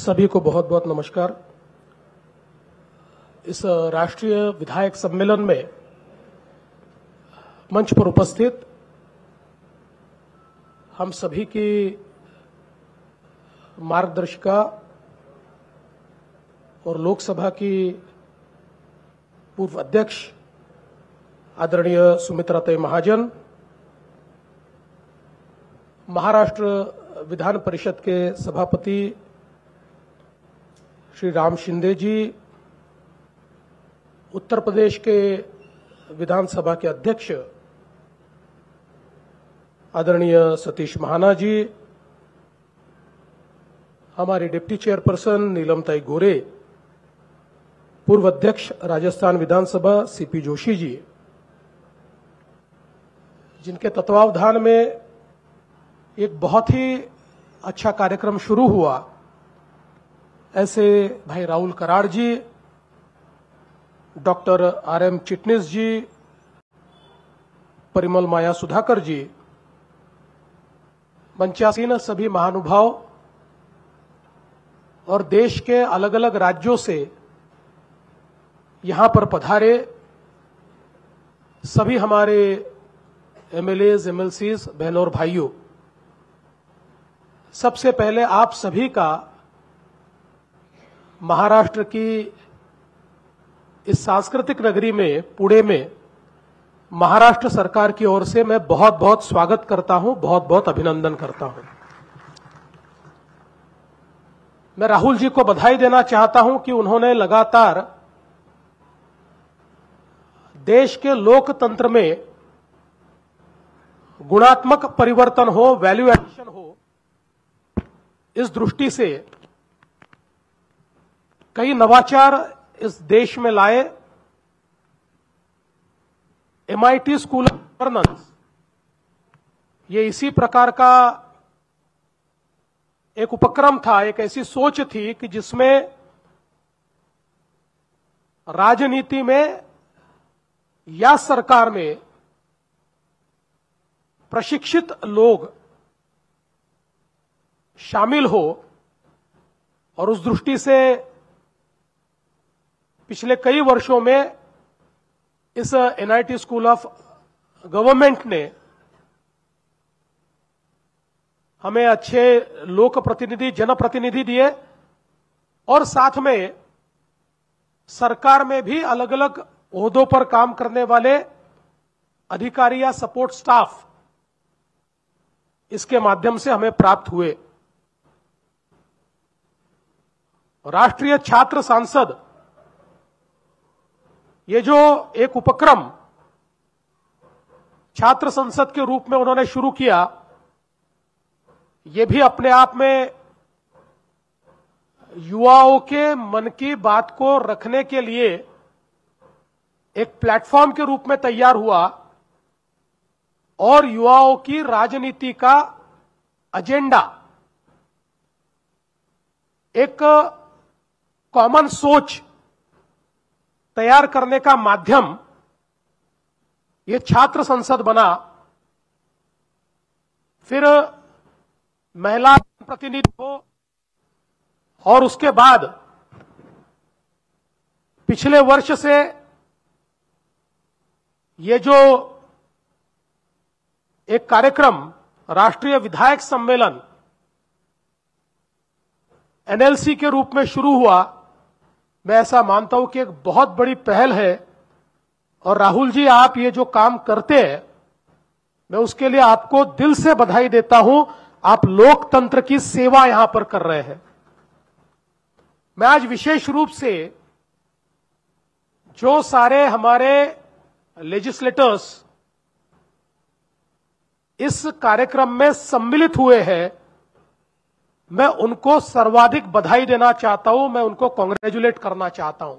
सभी को बहुत बहुत नमस्कार। इस राष्ट्रीय विधायक सम्मेलन में मंच पर उपस्थित हम सभी की मार्गदर्शिका और लोकसभा की पूर्व अध्यक्ष आदरणीय सुमित्राताई महाजन, महाराष्ट्र विधान परिषद के सभापति श्री राम शिंदे जी, उत्तर प्रदेश के विधानसभा के अध्यक्ष आदरणीय सतीश महाना जी, हमारी डिप्टी चेयरपर्सन नीलमताई गोरे, पूर्व अध्यक्ष राजस्थान विधानसभा सीपी जोशी जी, जिनके तत्वावधान में एक बहुत ही अच्छा कार्यक्रम शुरू हुआ, ऐसे भाई राहुल कराड़ जी, डॉक्टर आर.एम. चिटनिस जी, परिमल माया सुधाकर जी, मंचासीन सभी महानुभाव और देश के अलग अलग राज्यों से यहां पर पधारे सभी हमारे एमएलएज, एमएलसीज, बहनों और भाइयों, सबसे पहले आप सभी का महाराष्ट्र की इस सांस्कृतिक नगरी में, पुणे में, महाराष्ट्र सरकार की ओर से मैं बहुत बहुत स्वागत करता हूं, बहुत बहुत अभिनंदन करता हूं। मैं राहुल जी को बधाई देना चाहता हूं कि उन्होंने लगातार देश के लोकतंत्र में गुणात्मक परिवर्तन हो, वैल्यू एडिशन हो, इस दृष्टि से कई नवाचार इस देश में लाए। MIT स्कूल ऑफ गवर्नेंस, ये इसी प्रकार का एक उपक्रम था, एक ऐसी सोच थी कि जिसमें राजनीति में या सरकार में प्रशिक्षित लोग शामिल हो, और उस दृष्टि से पिछले कई वर्षों में इस NIT स्कूल ऑफ गवर्नमेंट ने हमें अच्छे लोक प्रतिनिधि, जनप्रतिनिधि दिए, और साथ में सरकार में भी अलग अलग ओहदों पर काम करने वाले अधिकारी या सपोर्ट स्टाफ इसके माध्यम से हमें प्राप्त हुए। राष्ट्रीय छात्र सांसद, ये जो एक उपक्रम छात्र संसद के रूप में उन्होंने शुरू किया, ये भी अपने आप में युवाओं के मन की बात को रखने के लिए एक प्लेटफॉर्म के रूप में तैयार हुआ, और युवाओं की राजनीति का एजेंडा, एक कॉमन सोच तैयार करने का माध्यम ये छात्र संसद बना। फिर महिला प्रतिनिधि हो, और उसके बाद पिछले वर्ष से ये जो एक कार्यक्रम राष्ट्रीय विधायक सम्मेलन NLC के रूप में शुरू हुआ, मैं ऐसा मानता हूं कि एक बहुत बड़ी पहल है। और राहुल जी, आप ये जो काम करते हैं, मैं उसके लिए आपको दिल से बधाई देता हूं। आप लोकतंत्र की सेवा यहां पर कर रहे हैं। मैं आज विशेष रूप से जो सारे हमारे लेजिस्लेटर्स इस कार्यक्रम में सम्मिलित हुए हैं, मैं उनको सर्वाधिक बधाई देना चाहता हूं, मैं उनको कांग्रेचुलेट करना चाहता हूं।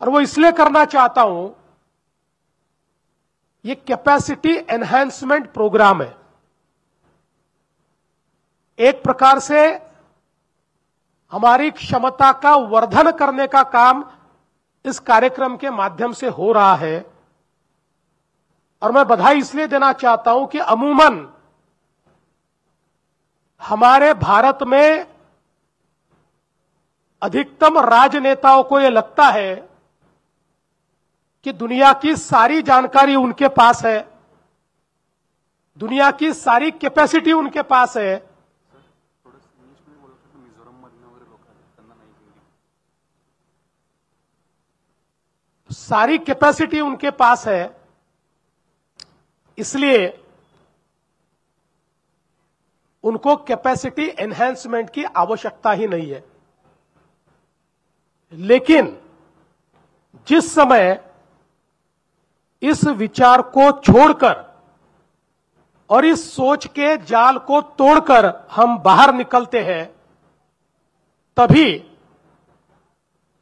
और वो इसलिए करना चाहता हूं, ये कैपेसिटी एनहांसमेंट प्रोग्राम है। एक प्रकार से हमारी क्षमता का वर्धन करने का काम इस कार्यक्रम के माध्यम से हो रहा है। और मैं बधाई इसलिए देना चाहता हूं कि अमूमन हमारे भारत में अधिकतम राजनेताओं को यह लगता है कि दुनिया की सारी जानकारी उनके पास है, दुनिया की सारी कैपेसिटी उनके पास है, सारी कैपेसिटी उनके पास है, इसलिए उनको कैपेसिटी एनहेंसमेंट की आवश्यकता ही नहीं है। लेकिन जिस समय इस विचार को छोड़कर और इस सोच के जाल को तोड़कर हम बाहर निकलते हैं, तभी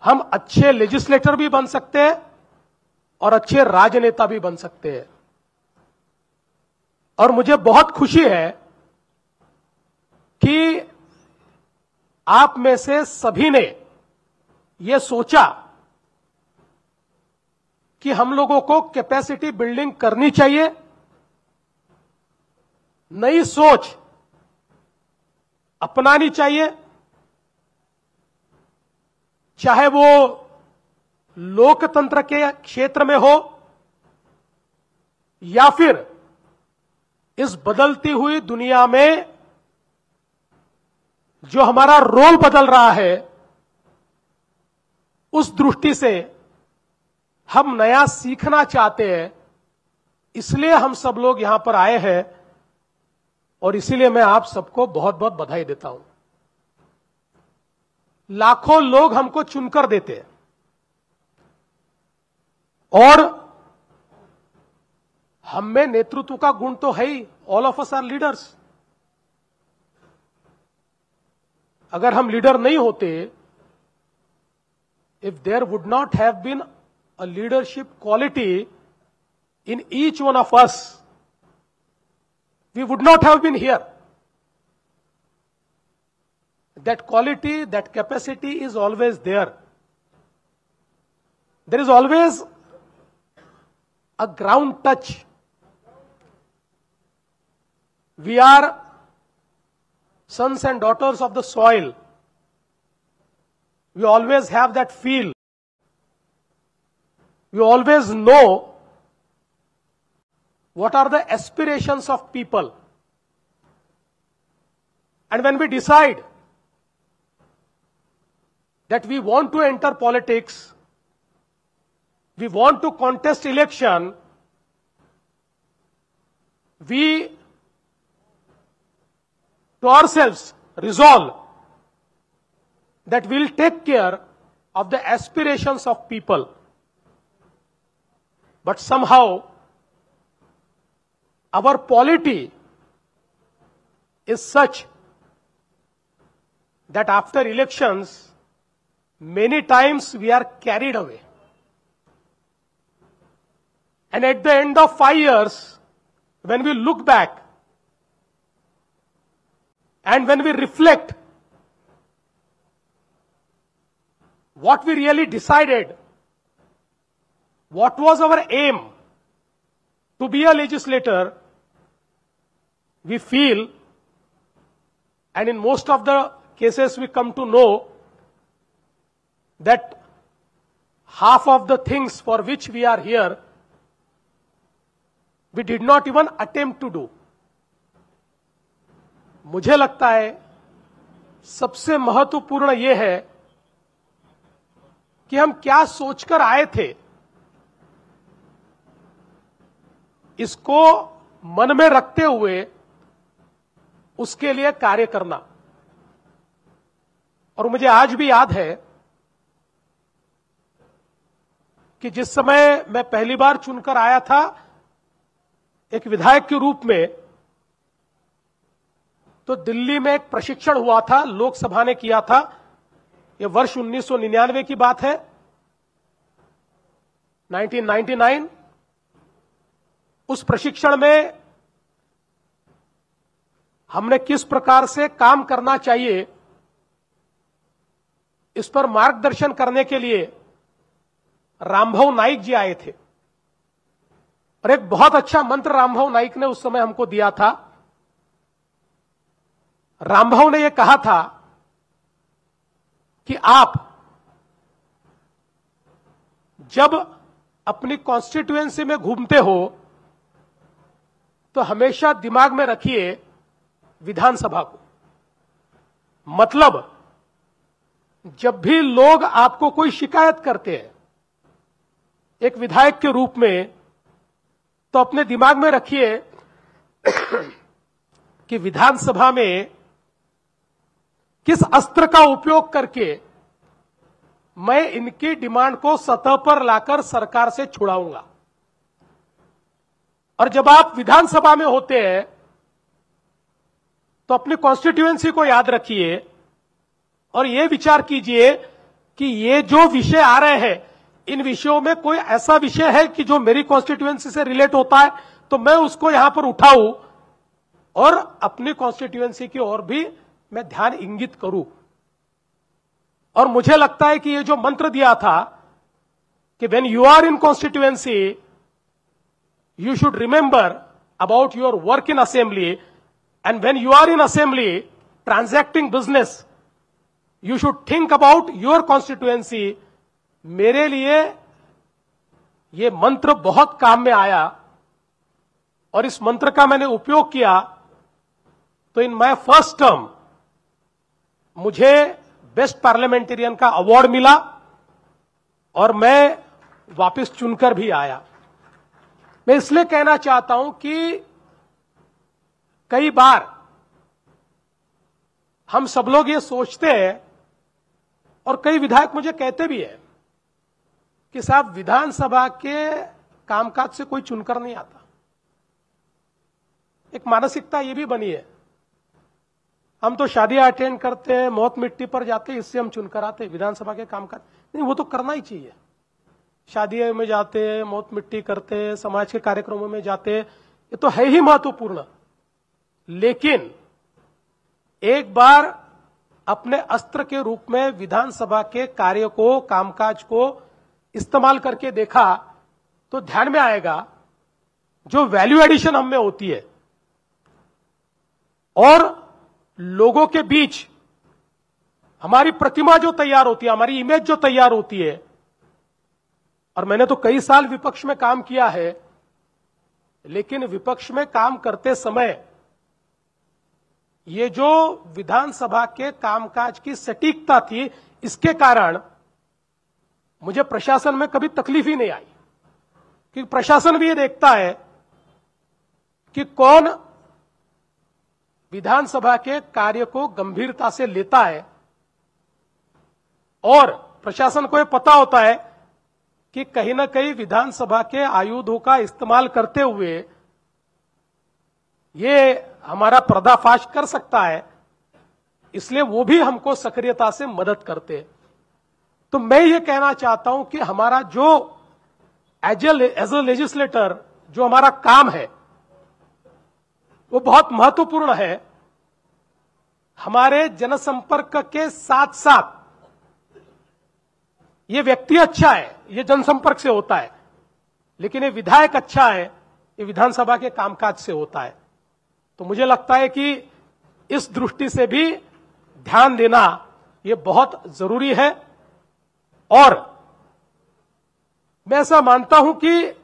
हम अच्छे लेजिस्लेटर भी बन सकते हैं और अच्छे राजनेता भी बन सकते हैं। और मुझे बहुत खुशी है कि आप में से सभी ने यह सोचा कि हम लोगों को कैपेसिटी बिल्डिंग करनी चाहिए, नई सोच अपनानी चाहिए, चाहे वो लोकतंत्र के क्षेत्र में हो या फिर इस बदलती हुई दुनिया में जो हमारा रोल बदल रहा है, उस दृष्टि से हम नया सीखना चाहते हैं। इसलिए हम सब लोग यहां पर आए हैं और इसीलिए मैं आप सबको बहुत बहुत बधाई देता हूं। लाखों लोग हमको चुनकर देते हैं और हम में नेतृत्व का गुण तो है ही। All of us are leaders. अगर हम लीडर नहीं होते, if there would not have been a leadership quality in each one of us, we would not have been here. That quality, that capacity is always there. There is always a ground touch. We are sons and daughters of the soil. We always have that feel. We always know what are the aspirations of people. And when we decide that we want to enter politics, we want to contest election, we to ourselves resolve that we'll take care of the aspirations of people. But somehow our polity is such that after elections, many times we are carried away. And at the end of 5 years, when we look back and when we reflect what we really decided, what was our aim to be a legislator, we feel, and in most of the cases we come to know, that half of the things for which we are here, we did not even attempt to do. मुझे लगता है सबसे महत्वपूर्ण यह है कि हम क्या सोचकर आए थे, इसको मन में रखते हुए उसके लिए कार्य करना। और मुझे आज भी याद है कि जिस समय मैं पहली बार चुनकर आया था एक विधायक के रूप में, तो दिल्ली में एक प्रशिक्षण हुआ था, लोकसभा ने किया था। यह वर्ष 1999 की बात है, 1999। उस प्रशिक्षण में हमने किस प्रकार से काम करना चाहिए, इस पर मार्गदर्शन करने के लिए रामभाऊ नाइक जी आए थे। और एक बहुत अच्छा मंत्र रामभाऊ नाइक ने उस समय हमको दिया था। रामभाऊ ने यह कहा था कि आप जब अपनी कॉन्स्टिट्यूएंसी में घूमते हो तो हमेशा दिमाग में रखिए विधानसभा को। मतलब जब भी लोग आपको कोई शिकायत करते हैं एक विधायक के रूप में, तो अपने दिमाग में रखिए कि विधानसभा में किस अस्त्र का उपयोग करके मैं इनकी डिमांड को सतह पर लाकर सरकार से छुड़ाऊंगा। और जब आप विधानसभा में होते हैं तो अपनी कॉन्स्टिट्यूएंसी को याद रखिए और यह विचार कीजिए कि ये जो विषय आ रहे हैं इन विषयों में कोई ऐसा विषय है कि जो मेरी कॉन्स्टिट्यूएंसी से रिलेट होता है तो मैं उसको यहां पर उठाऊं और अपनी कॉन्स्टिट्यूएंसी की ओर भी मैं ध्यान इंगित करूं। और मुझे लगता है कि ये जो मंत्र दिया था कि when you are in constituency you should remember about your work in assembly, and when you are in assembly transacting business you should think about your constituency. मेरे लिए ये मंत्र बहुत काम में आया और इस मंत्र का मैंने उपयोग किया तो इन माय फर्स्ट टर्म मुझे बेस्ट पार्लियामेंटेरियन का अवार्ड मिला और मैं वापस चुनकर भी आया। मैं इसलिए कहना चाहता हूं कि कई बार हम सब लोग ये सोचते हैं और कई विधायक मुझे कहते भी हैं कि साहब विधानसभा के कामकाज से कोई चुनकर नहीं आता। एक मानसिकता ये भी बनी है, हम तो शादियां अटेंड करते हैं, मौत मिट्टी पर जाते हैं, इससे हम चुनकर आते हैं। विधानसभा के कामकाज नहीं, वो तो करना ही चाहिए। शादियों में जाते हैं, मौत मिट्टी करते हैं, समाज के कार्यक्रमों में जाते हैं, ये तो है ही महत्वपूर्ण। लेकिन एक बार अपने अस्त्र के रूप में विधानसभा के कार्य को, कामकाज को इस्तेमाल करके देखा तो ध्यान में आएगा जो वैल्यू एडिशन हम में होती है और लोगों के बीच हमारी प्रतिमा जो तैयार होती है, हमारी इमेज जो तैयार होती है। और मैंने तो कई साल विपक्ष में काम किया है, लेकिन विपक्ष में काम करते समय ये जो विधानसभा के कामकाज की सटीकता थी, इसके कारण मुझे प्रशासन में कभी तकलीफ ही नहीं आई, क्योंकि प्रशासन भी ये देखता है कि कौन विधानसभा के कार्य को गंभीरता से लेता है। और प्रशासन को यह पता होता है कि कहीं ना कहीं विधानसभा के आयुधों का इस्तेमाल करते हुए ये हमारा पर्दाफाश कर सकता है, इसलिए वो भी हमको सक्रियता से मदद करते हैं। तो मैं ये कहना चाहता हूं कि हमारा जो एज ए लेजिस्लेटर जो हमारा काम है वो बहुत महत्वपूर्ण है। हमारे जनसंपर्क के साथ साथ ये व्यक्ति अच्छा है, ये जनसंपर्क से होता है, लेकिन ये विधायक अच्छा है, ये विधानसभा के कामकाज से होता है। तो मुझे लगता है कि इस दृष्टि से भी ध्यान देना ये बहुत जरूरी है। और मैं ऐसा मानता हूं कि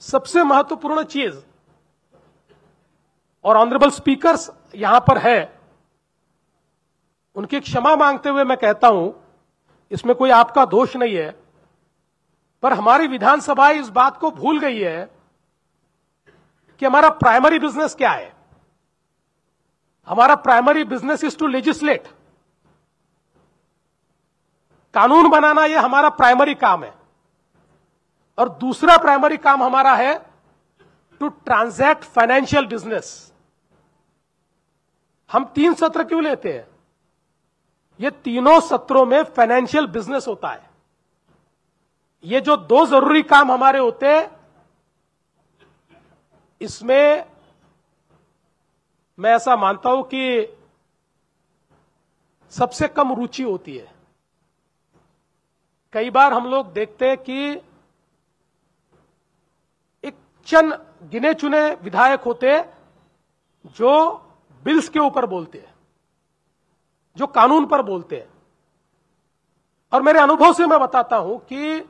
सबसे महत्वपूर्ण चीज, और ऑनरेबल स्पीकर्स यहां पर है, उनकी क्षमा मांगते हुए मैं कहता हूं, इसमें कोई आपका दोष नहीं है, पर हमारी विधानसभा इस बात को भूल गई है कि हमारा प्राइमरी बिजनेस क्या है। हमारा primary business is to legislate. कानून बनाना यह हमारा प्राइमरी काम है, और दूसरा प्राइमरी काम हमारा है टू ट्रांजैक्ट फाइनेंशियल बिजनेस। हम 3 सत्र क्यों लेते हैं? ये तीनों सत्रों में फाइनेंशियल बिजनेस होता है। ये जो 2 जरूरी काम हमारे होते हैं, इसमें मैं ऐसा मानता हूं कि सबसे कम रुचि होती है। कई बार हम लोग देखते हैं कि एक चंद गिने चुने विधायक होते हैं जो बिल्स के ऊपर बोलते हैं, जो कानून पर बोलते हैं, और मेरे अनुभव से मैं बताता हूं कि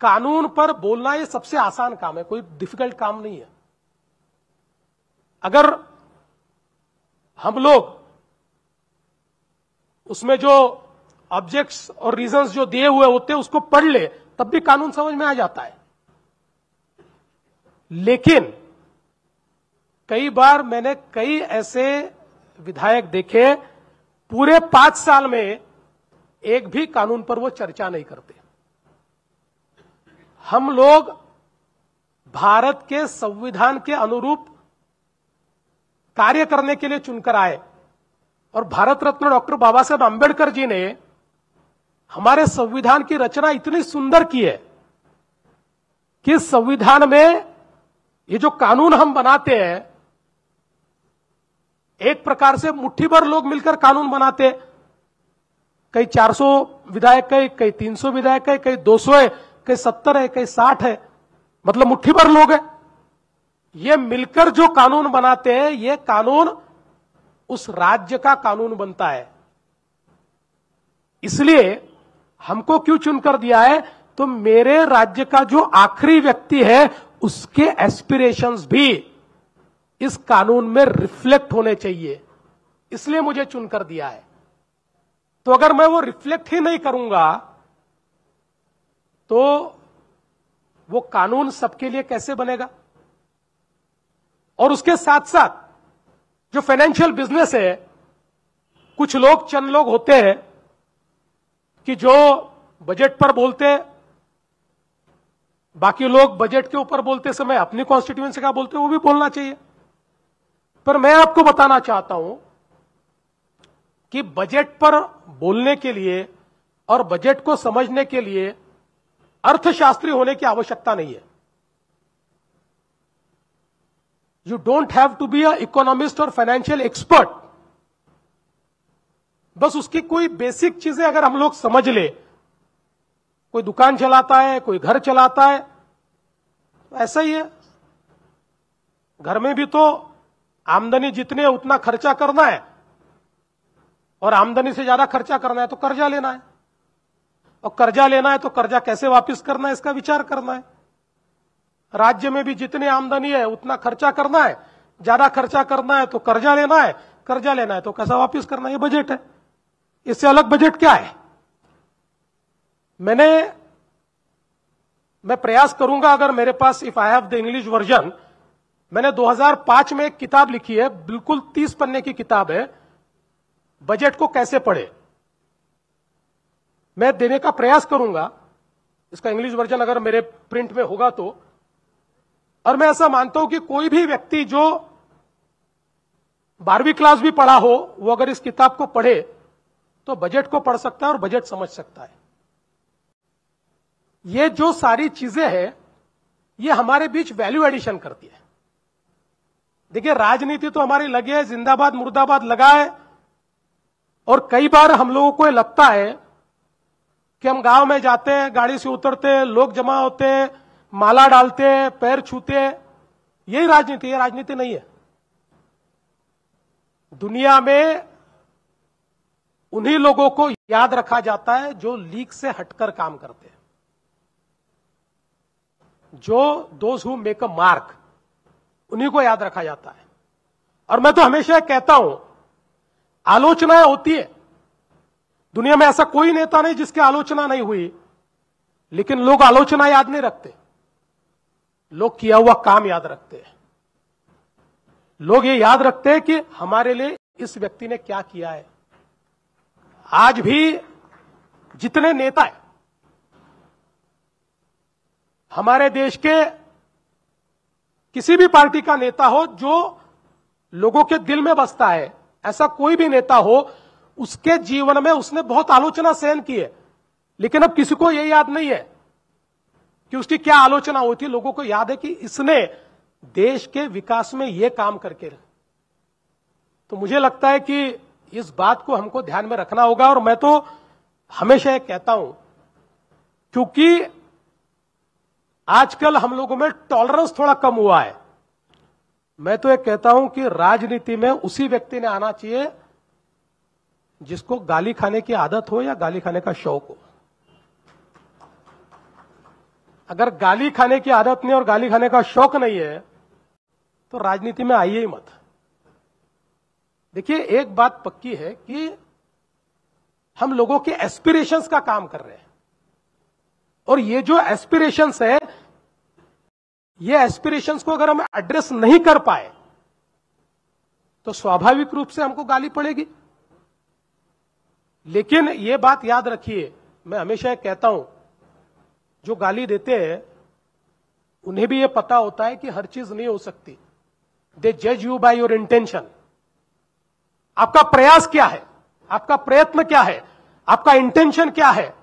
कानून पर बोलना ये सबसे आसान काम है, कोई डिफिकल्ट काम नहीं है। अगर हम लोग उसमें जो ऑब्जेक्ट्स और रीजंस जो दिए हुए होते हैं उसको पढ़ ले तब भी कानून समझ में आ जाता है। लेकिन कई बार मैंने कई ऐसे विधायक देखे पूरे 5 साल में एक भी कानून पर वो चर्चा नहीं करते। हम लोग भारत के संविधान के अनुरूप कार्य करने के लिए चुनकर आए और भारत रत्न डॉक्टर बाबा साहेब अंबेडकर जी ने हमारे संविधान की रचना इतनी सुंदर की है कि संविधान में ये जो कानून हम बनाते हैं, एक प्रकार से मुट्ठी भर लोग मिलकर कानून बनाते हैं। कई 400 विधायक है, कई 300 विधायक है, कई 200 है, कई 70 है, कई 60 है, मतलब मुट्ठी भर लोग हैं। ये मिलकर जो कानून बनाते हैं, ये कानून उस राज्य का कानून बनता है। इसलिए हमको क्यों चुनकर दिया है, तो मेरे राज्य का जो आखिरी व्यक्ति है उसके एस्पिरेशंस भी इस कानून में रिफ्लेक्ट होने चाहिए, इसलिए मुझे चुनकर दिया है। तो अगर मैं वो रिफ्लेक्ट ही नहीं करूंगा तो वो कानून सबके लिए कैसे बनेगा। और उसके साथ साथ जो फाइनेंशियल बिजनेस है, कुछ लोग चंद लोग होते हैं कि जो बजट पर बोलते, बाकी लोग बजट के ऊपर बोलते समय अपनी कॉन्स्टिट्यूएंसी का बोलते, वो भी बोलना चाहिए। पर मैं आपको बताना चाहता हूं कि बजट पर बोलने के लिए और बजट को समझने के लिए अर्थशास्त्री होने की आवश्यकता नहीं है। You don't have to be a economist और फाइनेंशियल एक्सपर्ट। बस उसकी कोई बेसिक चीजें अगर हम लोग समझ ले, कोई दुकान चलाता है, कोई घर चलाता है, तो ऐसा ही है। घर में भी तो आमदनी जितनी है उतना खर्चा करना है, और आमदनी से ज्यादा खर्चा करना है तो कर्जा लेना है, और कर्जा लेना है तो कर्जा कैसे वापस करना है इसका विचार करना है। राज्य में भी जितनी आमदनी है उतना खर्चा करना है, ज्यादा खर्चा करना है तो कर्जा लेना है, कर्जा लेना है तो कैसा वापस करना है, ये बजट है। इससे अलग बजट क्या है। मैं प्रयास करूंगा, अगर मेरे पास, if I have the English version, मैंने 2005 में एक किताब लिखी है, बिल्कुल 30 पन्ने की किताब है, बजट को कैसे पढ़े। मैं देने का प्रयास करूंगा, इसका इंग्लिश वर्जन अगर मेरे प्रिंट में होगा तो। और मैं ऐसा मानता हूं कि कोई भी व्यक्ति जो 12वीं क्लास भी पढ़ा हो, वो अगर इस किताब को पढ़े तो बजट को पढ़ सकता है और बजट समझ सकता है। ये जो सारी चीजें हैं, ये हमारे बीच वैल्यू एडिशन करती है। देखिए, राजनीति तो हमारी लगी है, जिंदाबाद मुर्दाबाद लगा है, और कई बार हम लोगों को लगता है कि हम गांव में जाते हैं, गाड़ी से उतरते हैं, लोग जमा होते हैं, माला डालते हैं, पैर छूते हैं, यही राजनीति। ये राजनीति नहीं है। दुनिया में उन्हीं लोगों को याद रखा जाता है जो लीक से हटकर काम करते हैं, जो those who make a mark, उन्हीं को याद रखा जाता है। और मैं तो हमेशा कहता हूं, आलोचनाएं होती है दुनिया में, ऐसा कोई नेता नहीं जिसकी आलोचना नहीं हुई, लेकिन लोग आलोचना याद नहीं रखते, लोग किया हुआ काम याद रखते हैं। लोग ये याद रखते हैं कि हमारे लिए इस व्यक्ति ने क्या किया है। आज भी जितने नेता हैं हमारे देश के, किसी भी पार्टी का नेता हो जो लोगों के दिल में बसता है, ऐसा कोई भी नेता हो, उसके जीवन में उसने बहुत आलोचना सहन की है, लेकिन अब किसी को यह याद नहीं है कि उसकी क्या आलोचना हुई थी। लोगों को याद है कि इसने देश के विकास में यह काम करके। तो मुझे लगता है कि इस बात को हमको ध्यान में रखना होगा। और मैं तो हमेशा ये कहता हूं, क्योंकि आजकल हम लोगों में टॉलरेंस थोड़ा कम हुआ है, मैं तो ये कहता हूं कि राजनीति में उसी व्यक्ति ने आना चाहिए जिसको गाली खाने की आदत हो या गाली खाने का शौक हो। अगर गाली खाने की आदत नहीं और गाली खाने का शौक नहीं है तो राजनीति में आइए ही मत। देखिए, एक बात पक्की है कि हम लोगों के एस्पिरेशंस का काम कर रहे हैं, और ये जो एस्पिरेशंस है, ये एस्पिरेशंस को अगर हम एड्रेस नहीं कर पाए तो स्वाभाविक रूप से हमको गाली पड़ेगी। लेकिन ये बात याद रखिए, मैं हमेशा कहता हूं, जो गाली देते हैं उन्हें भी ये पता होता है कि हर चीज नहीं हो सकती। दे जज यू बाय योर इंटेंशन। आपका प्रयास क्या है, आपका प्रयत्न क्या है, आपका इंटेंशन क्या है,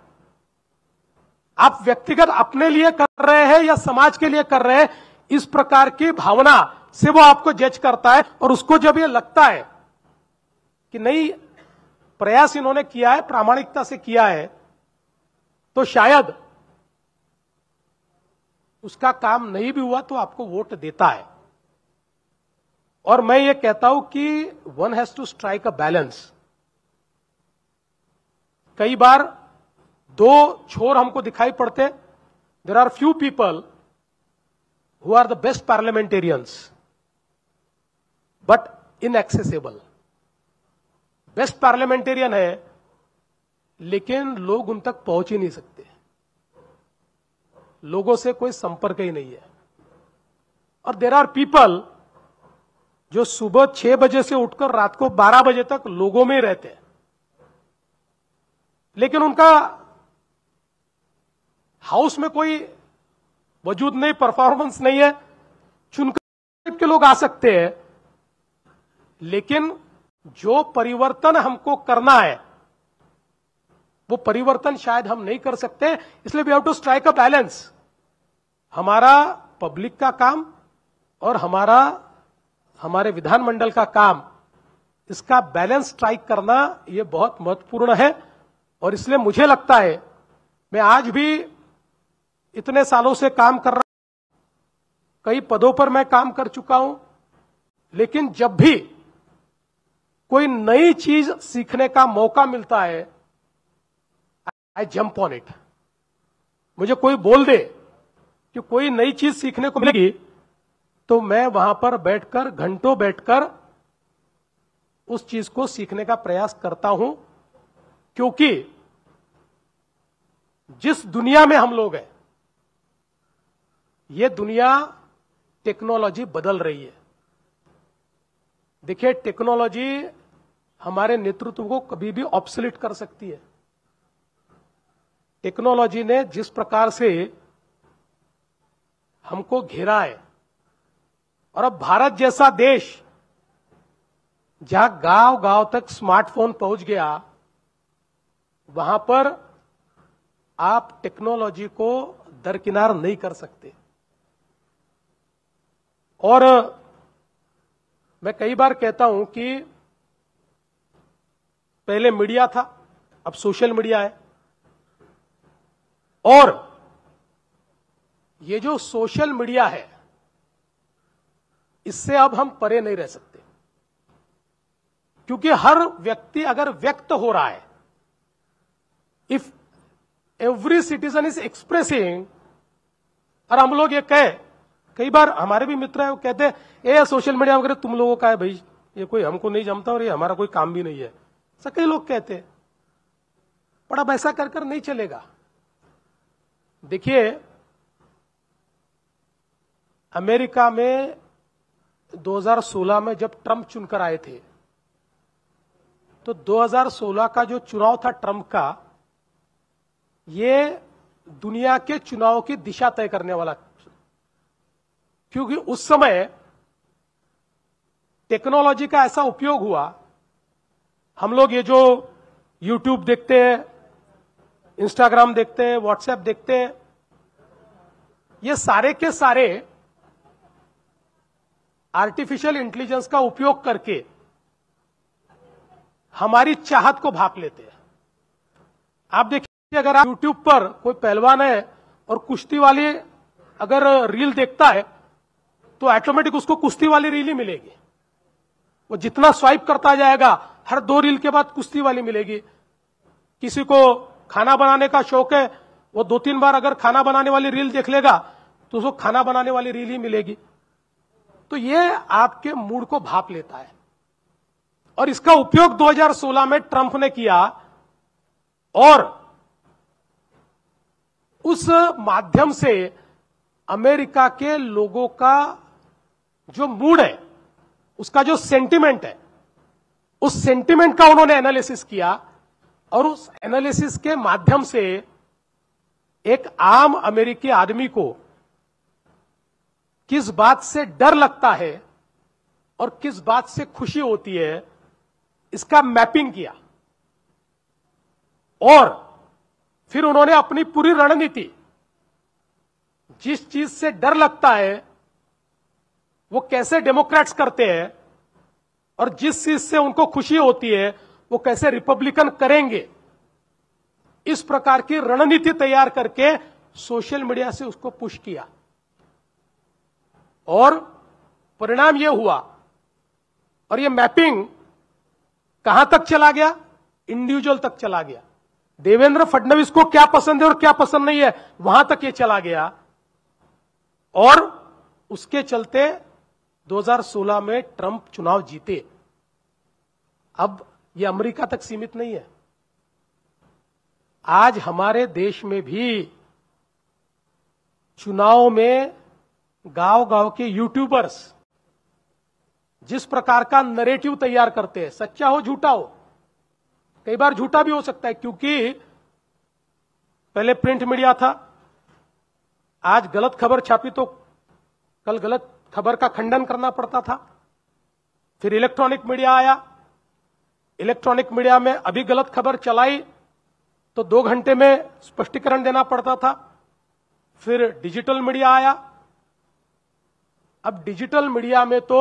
आप व्यक्तिगत अपने लिए कर रहे हैं या समाज के लिए कर रहे हैं, इस प्रकार की भावना से वो आपको जज करता है। और उसको जब ये लगता है कि नहीं, प्रयास इन्होंने किया है, प्रामाणिकता से किया है, तो शायद उसका काम नहीं भी हुआ तो आपको वोट देता है। और मैं ये कहता हूं कि one has to strike a balance. कई बार दो छोर हमको दिखाई पड़ते। There are few people who are the best parliamentarians but inaccessible. Best parliamentarian है लेकिन लोग उन तक पहुंच ही नहीं सकते, लोगों से कोई संपर्क ही नहीं है। और देयर आर पीपल जो सुबह 6 बजे से उठकर रात को 12 बजे तक लोगों में ही रहते हैं, लेकिन उनका हाउस में कोई वजूद नहीं, परफॉर्मेंस नहीं है। चुनकर के लोग आ सकते हैं, लेकिन जो परिवर्तन हमको करना है वो परिवर्तन शायद हम नहीं कर सकते। इसलिए we have to strike a balance. हमारा पब्लिक का काम और हमारे विधानमंडल का काम, इसका बैलेंस स्ट्राइक करना यह बहुत महत्वपूर्ण है। और इसलिए मुझे लगता है, मैं आज भी इतने सालों से काम कर रहा हूं, कई पदों पर मैं काम कर चुका हूं, लेकिन जब भी कोई नई चीज सीखने का मौका मिलता है, आई जंप ऑन इट। मुझे कोई बोल दे कि कोई नई चीज सीखने को मिलेगी तो मैं वहां पर बैठकर, घंटों बैठकर उस चीज को सीखने का प्रयास करता हूं। क्योंकि जिस दुनिया में हम लोग हैं, यह दुनिया टेक्नोलॉजी बदल रही है। देखिए, टेक्नोलॉजी हमारे नेतृत्व को कभी भी ऑब्सोलीट कर सकती है। टेक्नोलॉजी ने जिस प्रकार से हमको घेरा है, और अब भारत जैसा देश जहां गांव गांव तक स्मार्टफोन पहुंच गया, वहां पर आप टेक्नोलॉजी को दरकिनार नहीं कर सकते। और मैं कई बार कहता हूं कि पहले मीडिया था, अब सोशल मीडिया है, और ये जो सोशल मीडिया है, इससे अब हम परे नहीं रह सकते। क्योंकि हर व्यक्ति अगर व्यक्त हो रहा है, if every citizen is expressing, और हम लोग ये कहे, कई बार हमारे भी मित्र है वो कहते हैं, ये सोशल मीडिया वगैरह तुम लोगों का है भाई, ये कोई हमको नहीं जमता और ये हमारा कोई काम भी नहीं है, ऐसा कई लोग कहते हैं। पर अब ऐसा कर कर नहीं चलेगा। देखिए, अमेरिका में 2016 में जब ट्रंप चुनकर आए थे, तो 2016 का जो चुनाव था ट्रंप का, ये दुनिया के चुनाव की दिशा तय करने वाला, क्योंकि उस समय टेक्नोलॉजी का ऐसा उपयोग हुआ। हम लोग ये जो यूट्यूब देखते हैं, इंस्टाग्राम देखते हैं, व्हाट्सएप देखते हैं, ये सारे के सारे आर्टिफिशियल इंटेलिजेंस का उपयोग करके हमारी चाहत को भांप लेते हैं। आप देखिए, अगर आप यूट्यूब पर कोई पहलवान है और कुश्ती वाली अगर रील देखता है तो ऑटोमेटिक उसको कुश्ती वाली रील ही मिलेगी। वो जितना स्वाइप करता जाएगा हर 2 रील के बाद कुश्ती वाली मिलेगी। किसी को खाना बनाने का शौक है, वो 2-3 बार अगर खाना बनाने वाली रील देख लेगा तो उसको खाना बनाने वाली रील ही मिलेगी। तो ये आपके मूड को भाप लेता है और इसका उपयोग 2016 में ट्रंप ने किया और उस माध्यम से अमेरिका के लोगों का जो मूड है, उसका जो सेंटिमेंट है, उस सेंटिमेंट का उन्होंने एनालिसिस किया और उस एनालिसिस के माध्यम से एक आम अमेरिकी आदमी को किस बात से डर लगता है और किस बात से खुशी होती है, इसका मैपिंग किया और फिर उन्होंने अपनी पूरी रणनीति, जिस चीज से डर लगता है वो कैसे डेमोक्रेट्स करते हैं और जिस चीज से उनको खुशी होती है वो कैसे रिपब्लिकन करेंगे, इस प्रकार की रणनीति तैयार करके सोशल मीडिया से उसको पुश किया और परिणाम यह हुआ। और यह मैपिंग कहां तक चला गया? इंडिविजुअल तक चला गया। देवेंद्र फडणवीस को क्या पसंद है और क्या पसंद नहीं है, वहां तक यह चला गया और उसके चलते 2016 में ट्रंप चुनाव जीते। अब यह अमेरिका तक सीमित नहीं है, आज हमारे देश में भी चुनाव में गांव-गांव के यूट्यूबर्स जिस प्रकार का नरेटिव तैयार करते हैं, सच्चा हो झूठा हो, कई बार झूठा भी हो सकता है क्योंकि पहले प्रिंट मीडिया था, आज गलत खबर छापी तो कल गलत खबर का खंडन करना पड़ता था। फिर इलेक्ट्रॉनिक मीडिया आया, इलेक्ट्रॉनिक मीडिया में अभी गलत खबर चलाई तो 2 घंटे में स्पष्टीकरण देना पड़ता था। फिर डिजिटल मीडिया आया, अब डिजिटल मीडिया में तो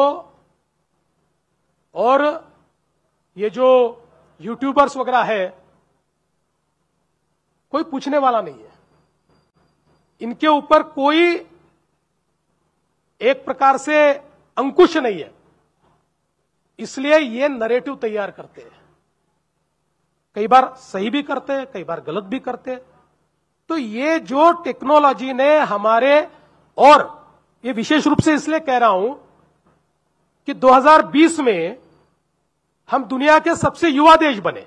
और ये जो यूट्यूबर्स वगैरह है, कोई पूछने वाला नहीं है, इनके ऊपर कोई एक प्रकार से अंकुश नहीं है, इसलिए ये नरेटिव तैयार करते हैं। कई बार सही भी करते हैं, कई बार गलत भी करते हैं। तो ये जो टेक्नोलॉजी ने हमारे, और ये विशेष रूप से इसलिए कह रहा हूं कि 2020 में हम दुनिया के सबसे युवा देश बने,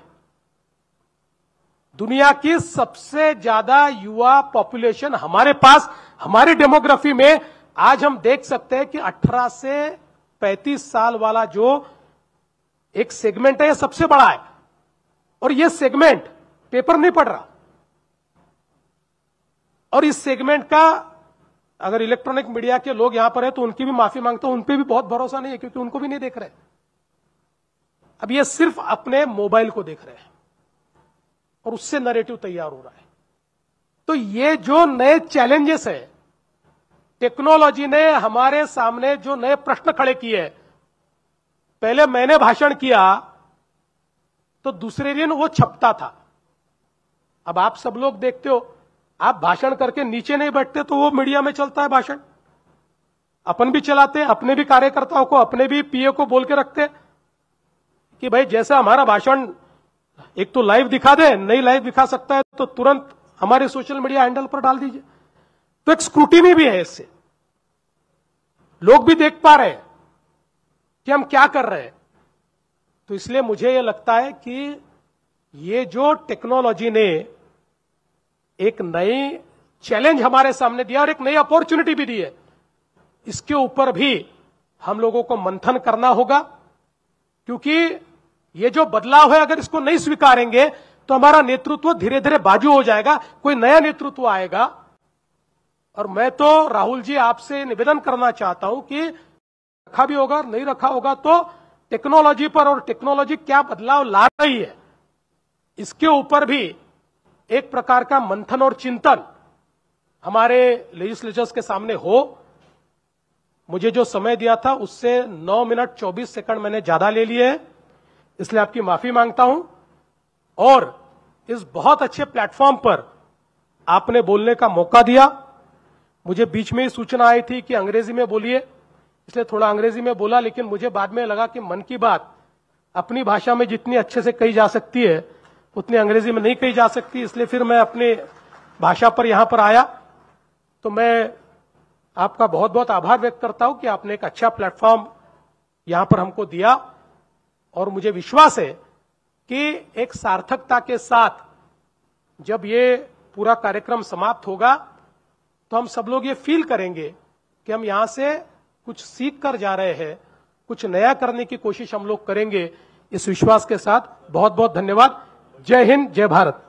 दुनिया की सबसे ज्यादा युवा पॉपुलेशन हमारे पास, हमारी डेमोग्राफी में आज हम देख सकते हैं कि 18 से 35 साल वाला जो एक सेगमेंट है, यह सबसे बड़ा है और यह सेगमेंट पेपर नहीं पढ़ रहा। और इस सेगमेंट का अगर इलेक्ट्रॉनिक मीडिया के लोग यहां पर है तो उनकी भी माफी मांगता हूं, उन पे भी बहुत भरोसा नहीं है क्योंकि उनको भी नहीं देख रहे। अब ये सिर्फ अपने मोबाइल को देख रहे हैं और उससे नैरेटिव तैयार हो रहा है। तो ये जो नए चैलेंजेस है, टेक्नोलॉजी ने हमारे सामने जो नए प्रश्न खड़े किए, पहले मैंने भाषण किया तो दूसरे दिन वो छपता था। अब आप सब लोग देखते हो, आप भाषण करके नीचे नहीं बैठते तो वो मीडिया में चलता है भाषण। अपन भी चलाते हैं, अपने भी कार्यकर्ताओं को, अपने भी पीए को बोल के रखते हैं कि भाई जैसा हमारा भाषण एक तो लाइव दिखा दे, नहीं लाइव दिखा सकता है तो तुरंत हमारे सोशल मीडिया हैंडल पर डाल दीजिए। तो एक स्क्रूटिनी भी है इससे, लोग भी देख पा रहे हैं कि हम क्या कर रहे हैं। तो इसलिए मुझे यह लगता है कि ये जो टेक्नोलॉजी ने एक नई चैलेंज हमारे सामने दिया और एक नई अपॉर्चुनिटी भी दी है, इसके ऊपर भी हम लोगों को मंथन करना होगा, क्योंकि ये जो बदलाव है अगर इसको नहीं स्वीकारेंगे तो हमारा नेतृत्व धीरे धीरे बाजू हो जाएगा, कोई नया नेतृत्व आएगा। और मैं तो राहुल जी आपसे निवेदन करना चाहता हूं कि रखा भी होगा, नहीं रखा होगा तो टेक्नोलॉजी पर और टेक्नोलॉजी क्या बदलाव ला रही है, इसके ऊपर भी एक प्रकार का मंथन और चिंतन हमारे लेजिस्लेचर्स के सामने हो। मुझे जो समय दिया था उससे 9 मिनट 24 सेकंड मैंने ज्यादा ले लिए हैं, इसलिए आपकी माफी मांगता हूं। और इस बहुत अच्छे प्लेटफॉर्म पर आपने बोलने का मौका दिया। मुझे बीच में ही सूचना आई थी कि अंग्रेजी में बोलिए, इसलिए थोड़ा अंग्रेजी में बोला, लेकिन मुझे बाद में लगा कि मन की बात अपनी भाषा में जितनी अच्छे से कही जा सकती है उतनी अंग्रेजी में नहीं कही जा सकती, इसलिए फिर मैं अपनी भाषा पर यहां पर आया। तो मैं आपका बहुत बहुत आभार व्यक्त करता हूं कि आपने एक अच्छा प्लेटफॉर्म यहां पर हमको दिया, और मुझे विश्वास है कि एक सार्थकता के साथ जब ये पूरा कार्यक्रम समाप्त होगा तो हम सब लोग ये फील करेंगे कि हम यहां से कुछ सीख कर जा रहे हैं, कुछ नया करने की कोशिश हम लोग करेंगे। इस विश्वास के साथ बहुत बहुत धन्यवाद। जय हिंद, जय भारत।